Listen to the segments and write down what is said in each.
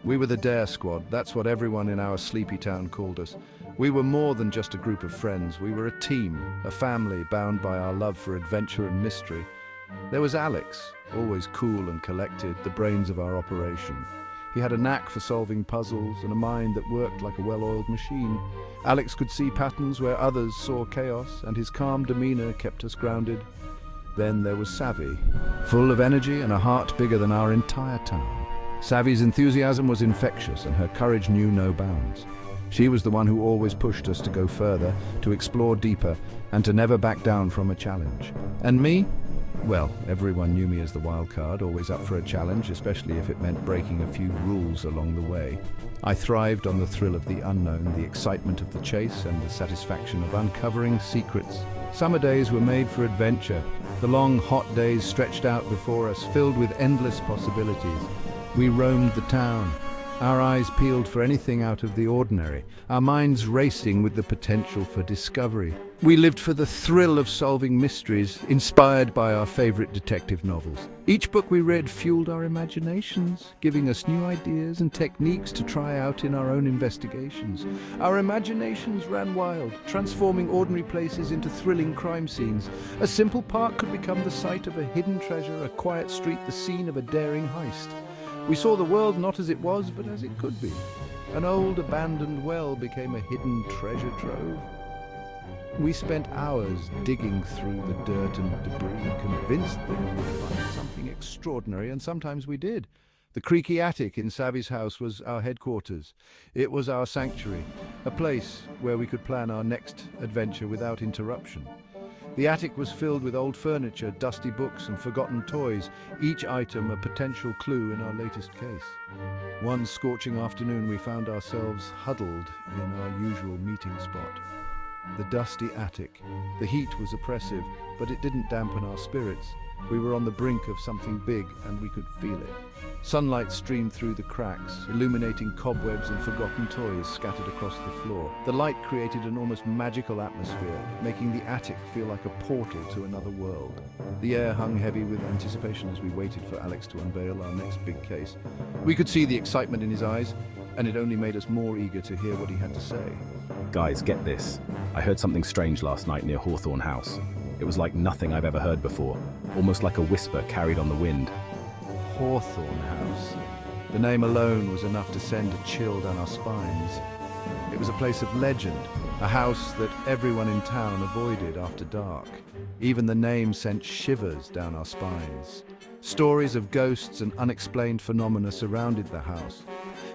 We were the Dare Squad. That's what everyone in our sleepy town called us. We were more than just a group of friends. We were a team, a family bound by our love for adventure and mystery. There was Alex, always cool and collected, the brains of our operation. He had a knack for solving puzzles and a mind that worked like a well-oiled machine. Alex could see patterns where others saw chaos, and his calm demeanor kept us grounded. Then there was Savvy, full of energy and a heart bigger than our entire town. Savvy's enthusiasm was infectious and her courage knew no bounds. She was the one who always pushed us to go further, to explore deeper, and to never back down from a challenge. And me? Well, everyone knew me as the wild card, always up for a challenge, especially if it meant breaking a few rules along the way. I thrived on the thrill of the unknown, the excitement of the chase, and the satisfaction of uncovering secrets. Summer days were made for adventure. The long, hot days stretched out before us, filled with endless possibilities. We roamed the town, our eyes peeled for anything out of the ordinary, our minds racing with the potential for discovery. We lived for the thrill of solving mysteries, inspired by our favorite detective novels. Each book we read fueled our imaginations, giving us new ideas and techniques to try out in our own investigations. Our imaginations ran wild, transforming ordinary places into thrilling crime scenes. A simple park could become the site of a hidden treasure, a quiet street the scene of a daring heist. We saw the world not as it was, but as it could be. An old abandoned well became a hidden treasure trove. We spent hours digging through the dirt and debris, convinced that we would find something extraordinary, and sometimes we did. The creaky attic in Savvy's house was our headquarters. It was our sanctuary, a place where we could plan our next adventure without interruption. The attic was filled with old furniture, dusty books, and forgotten toys, each item a potential clue in our latest case. One scorching afternoon, we found ourselves huddled in our usual meeting spot. The dusty attic. The heat was oppressive, but it didn't dampen our spirits. We were on the brink of something big, and we could feel it. Sunlight streamed through the cracks, illuminating cobwebs and forgotten toys scattered across the floor. The light created an almost magical atmosphere, making the attic feel like a portal to another world. The air hung heavy with anticipation as we waited for Alex to unveil our next big case. We could see the excitement in his eyes, and it only made us more eager to hear what he had to say. Guys, get this. I heard something strange last night near Hawthorne House. It was like nothing I've ever heard before, almost like a whisper carried on the wind. Hawthorne House. The name alone was enough to send a chill down our spines. It was a place of legend, a house that everyone in town avoided after dark. Even the name sent shivers down our spines. Stories of ghosts and unexplained phenomena surrounded the house,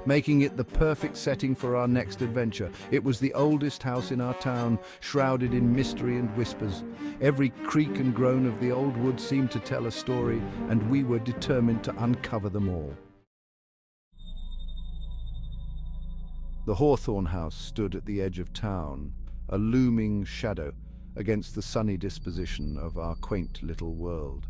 making it the perfect setting for our next adventure. It was the oldest house in our town, shrouded in mystery and whispers. Every creak and groan of the old wood seemed to tell a story, and we were determined to uncover them all. The Hawthorne House stood at the edge of town, a looming shadow against the sunny disposition of our quaint little world.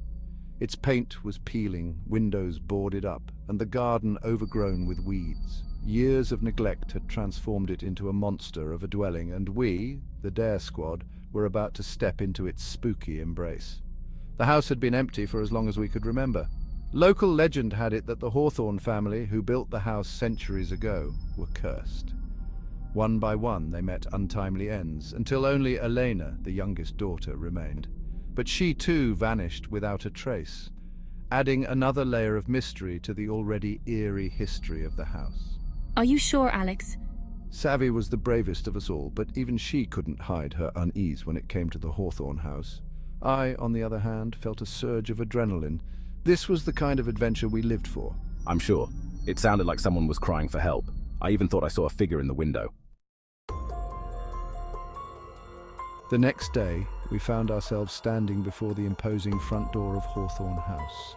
Its paint was peeling, windows boarded up, and the garden overgrown with weeds. Years of neglect had transformed it into a monster of a dwelling, and we, the Dare Squad, were about to step into its spooky embrace. The house had been empty for as long as we could remember. Local legend had it that the Hawthorne family, who built the house centuries ago, were cursed. One by one they met untimely ends, until only Elena, the youngest daughter, remained. But she too vanished without a trace, adding another layer of mystery to the already eerie history of the house. Are you sure, Alex? Savvy was the bravest of us all, but even she couldn't hide her unease when it came to the Hawthorne house. I, on the other hand, felt a surge of adrenaline. This was the kind of adventure we lived for. I'm sure. It sounded like someone was crying for help. I even thought I saw a figure in the window. The next day, we found ourselves standing before the imposing front door of Hawthorne House.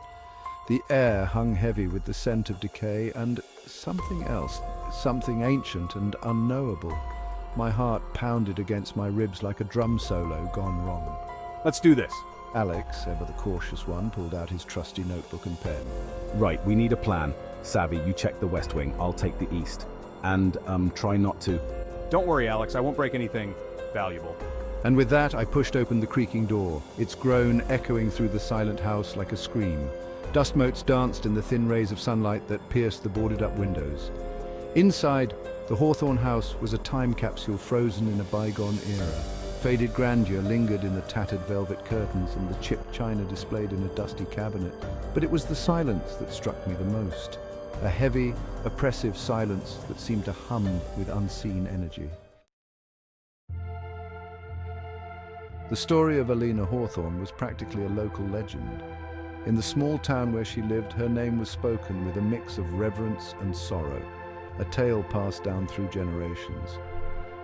The air hung heavy with the scent of decay and something else, something ancient and unknowable. My heart pounded against my ribs like a drum solo gone wrong. Let's do this. Alex, ever the cautious one, pulled out his trusty notebook and pen. Right, we need a plan. Savvy, you check the west wing, I'll take the east. And, try not to... Don't worry, Alex, I won't break anything valuable. And with that, I pushed open the creaking door, its groan echoing through the silent house like a scream. Dust motes danced in the thin rays of sunlight that pierced the boarded-up windows. Inside, the Hawthorne house was a time capsule frozen in a bygone era. Faded grandeur lingered in the tattered velvet curtains and the chipped china displayed in a dusty cabinet. But it was the silence that struck me the most. A heavy, oppressive silence that seemed to hum with unseen energy. The story of Elena Hawthorne was practically a local legend. In the small town where she lived, her name was spoken with a mix of reverence and sorrow, a tale passed down through generations.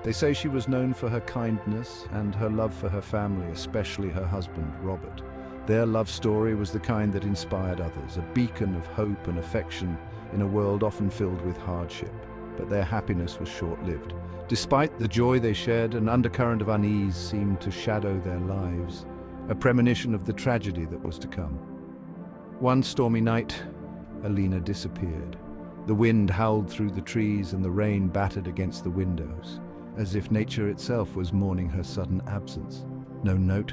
They say she was known for her kindness and her love for her family, especially her husband, Robert. Their love story was the kind that inspired others, a beacon of hope and affection in a world often filled with hardship. But their happiness was short-lived. Despite the joy they shared, an undercurrent of unease seemed to shadow their lives, a premonition of the tragedy that was to come. One stormy night, Elena disappeared. The wind howled through the trees and the rain battered against the windows, as if nature itself was mourning her sudden absence. No note,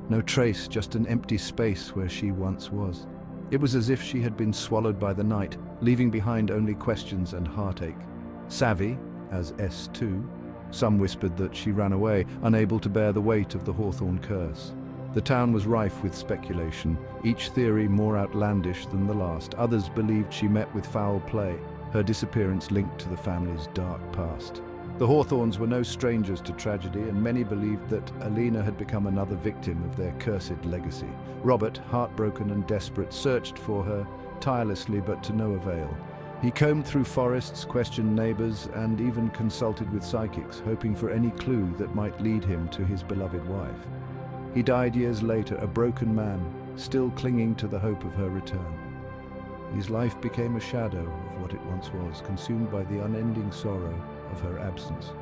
no trace, just an empty space where she once was. It was as if she had been swallowed by the night, leaving behind only questions and heartache. Savvy, as S2, some whispered that she ran away, unable to bear the weight of the Hawthorne curse. The town was rife with speculation, each theory more outlandish than the last. Others believed she met with foul play, her disappearance linked to the family's dark past. The Hawthornes were no strangers to tragedy, and many believed that Elena had become another victim of their cursed legacy. Robert, heartbroken and desperate, searched for her tirelessly but to no avail. He combed through forests, questioned neighbors, and even consulted with psychics, hoping for any clue that might lead him to his beloved wife. He died years later, a broken man, still clinging to the hope of her return. His life became a shadow of what it once was, consumed by the unending sorrow of her absence.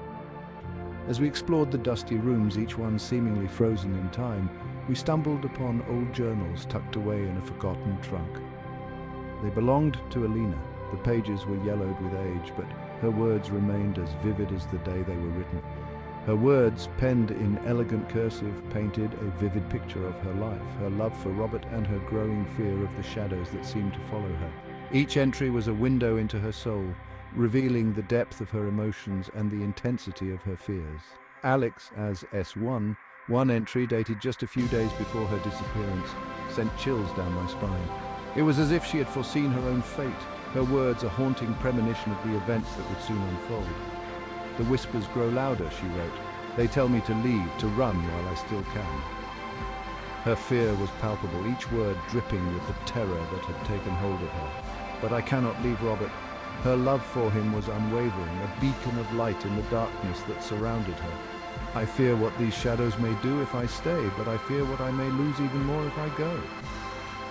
As we explored the dusty rooms, each one seemingly frozen in time, we stumbled upon old journals tucked away in a forgotten trunk. They belonged to Elena. The pages were yellowed with age, but her words remained as vivid as the day they were written. Her words, penned in elegant cursive, painted a vivid picture of her life, her love for Robert and her growing fear of the shadows that seemed to follow her. Each entry was a window into her soul, revealing the depth of her emotions and the intensity of her fears. Alex, as S1, one entry dated just a few days before her disappearance, sent chills down my spine. It was as if she had foreseen her own fate, her words a haunting premonition of the events that would soon unfold. The whispers grow louder, she wrote. They tell me to leave, to run while I still can. Her fear was palpable, each word dripping with the terror that had taken hold of her. But I cannot leave Robert. Her love for him was unwavering, a beacon of light in the darkness that surrounded her. I fear what these shadows may do if I stay, but I fear what I may lose even more if I go.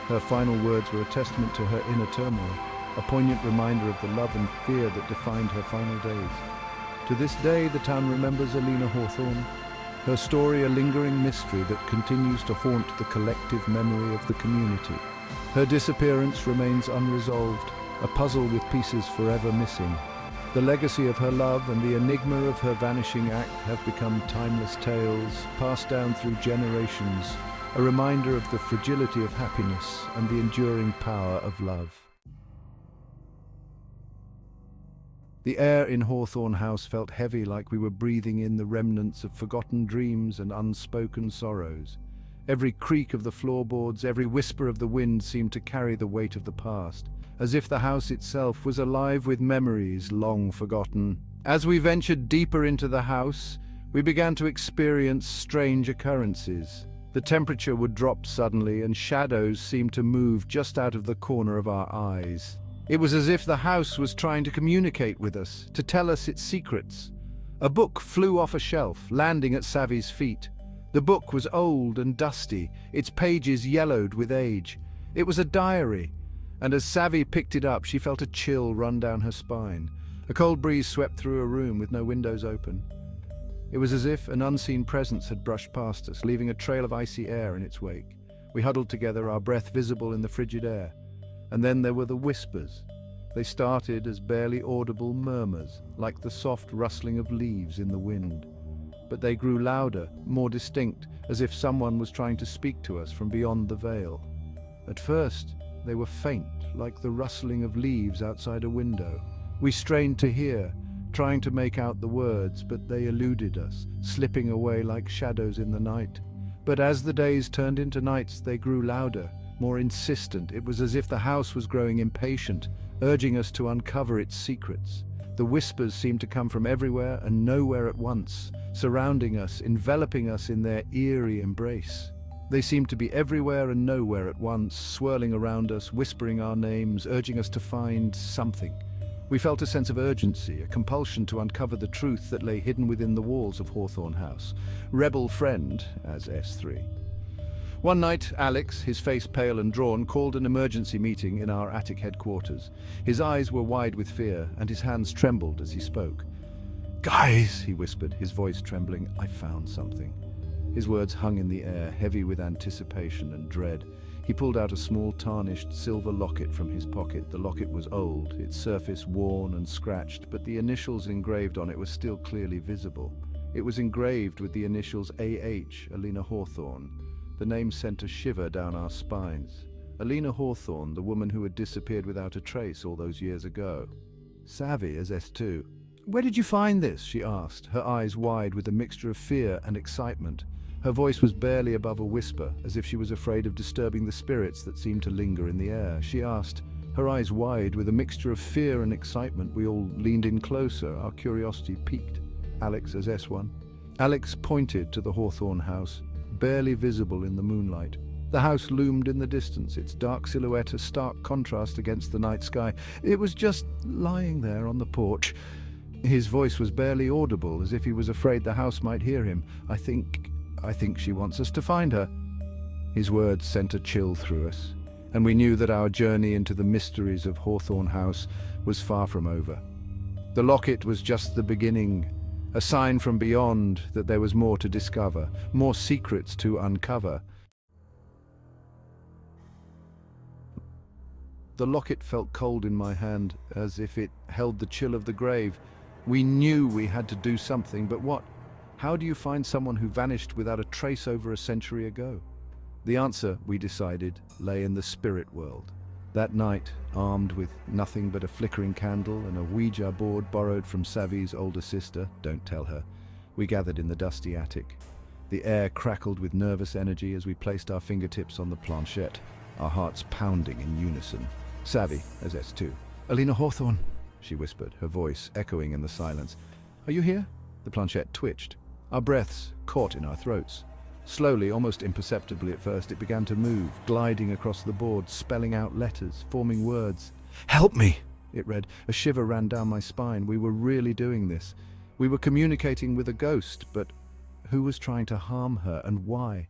Her final words were a testament to her inner turmoil, a poignant reminder of the love and fear that defined her final days. To this day, the town remembers Elena Hawthorne, her story a lingering mystery that continues to haunt the collective memory of the community. Her disappearance remains unresolved, a puzzle with pieces forever missing. The legacy of her love and the enigma of her vanishing act have become timeless tales, passed down through generations, a reminder of the fragility of happiness and the enduring power of love. The air in Hawthorne House felt heavy, like we were breathing in the remnants of forgotten dreams and unspoken sorrows. Every creak of the floorboards, every whisper of the wind seemed to carry the weight of the past, as if the house itself was alive with memories long forgotten. As we ventured deeper into the house, we began to experience strange occurrences. The temperature would drop suddenly, and shadows seemed to move just out of the corner of our eyes. It was as if the house was trying to communicate with us, to tell us its secrets. A book flew off a shelf, landing at Savi's feet. The book was old and dusty, its pages yellowed with age. It was a diary, and as Savi picked it up, she felt a chill run down her spine. A cold breeze swept through a room with no windows open. It was as if an unseen presence had brushed past us, leaving a trail of icy air in its wake. We huddled together, our breath visible in the frigid air. And then there were the whispers. They started as barely audible murmurs, like the soft rustling of leaves in the wind. But they grew louder, more distinct, as if someone was trying to speak to us from beyond the veil. At first, They were faint, like the rustling of leaves outside a window. We strained to hear, trying to make out the words, but they eluded us, slipping away like shadows in the night. But as the days turned into nights, they grew louder, more insistent. It was as if the house was growing impatient, urging us to uncover its secrets. The whispers seemed to come from everywhere and nowhere at once, surrounding us, enveloping us in their eerie embrace. They seemed to be everywhere and nowhere at once, swirling around us, whispering our names, urging us to find something. We felt a sense of urgency, a compulsion to uncover the truth that lay hidden within the walls of Hawthorne House. Rebel friend, as S3. One night, Alex, his face pale and drawn, called an emergency meeting in our attic headquarters. His eyes were wide with fear, and his hands trembled as he spoke. "Guys," he whispered, his voice trembling, "I found something." His words hung in the air, heavy with anticipation and dread. He pulled out a small, tarnished silver locket from his pocket. The locket was old, its surface worn and scratched, but the initials engraved on it were still clearly visible. It was engraved with the initials AH, Elena Hawthorne. The name sent a shiver down our spines. Elena Hawthorne, the woman who had disappeared without a trace all those years ago. Savvy as S2. "Where did you find this?" she asked, her eyes wide with a mixture of fear and excitement. Her voice was barely above a whisper, as if she was afraid of disturbing the spirits that seemed to linger in the air. She asked, her eyes wide with a mixture of fear and excitement. We all leaned in closer, our curiosity piqued. Alex as S1. Alex pointed to the Hawthorne house, barely visible in the moonlight. The house loomed in the distance, its dark silhouette a stark contrast against the night sky. It was just lying there on the porch. His voice was barely audible, as if he was afraid the house might hear him. I think she wants us to find her." His words sent a chill through us, and we knew that our journey into the mysteries of Hawthorne House was far from over. The locket was just the beginning, a sign from beyond that there was more to discover, more secrets to uncover. The locket felt cold in my hand, as if it held the chill of the grave. We knew we had to do something, but what? How do you find someone who vanished without a trace over a century ago? The answer, we decided, lay in the spirit world. That night, armed with nothing but a flickering candle and a Ouija board borrowed from Savi's older sister, don't tell her, we gathered in the dusty attic. The air crackled with nervous energy as we placed our fingertips on the planchette, our hearts pounding in unison. Savi, as S2. "Elena Hawthorne," she whispered, her voice echoing in the silence. "Are you here?" The planchette twitched. Our breaths caught in our throats. Slowly, almost imperceptibly at first, it began to move, gliding across the board, spelling out letters, forming words. "Help me," it read. A shiver ran down my spine. We were really doing this. We were communicating with a ghost, but who was trying to harm her and why?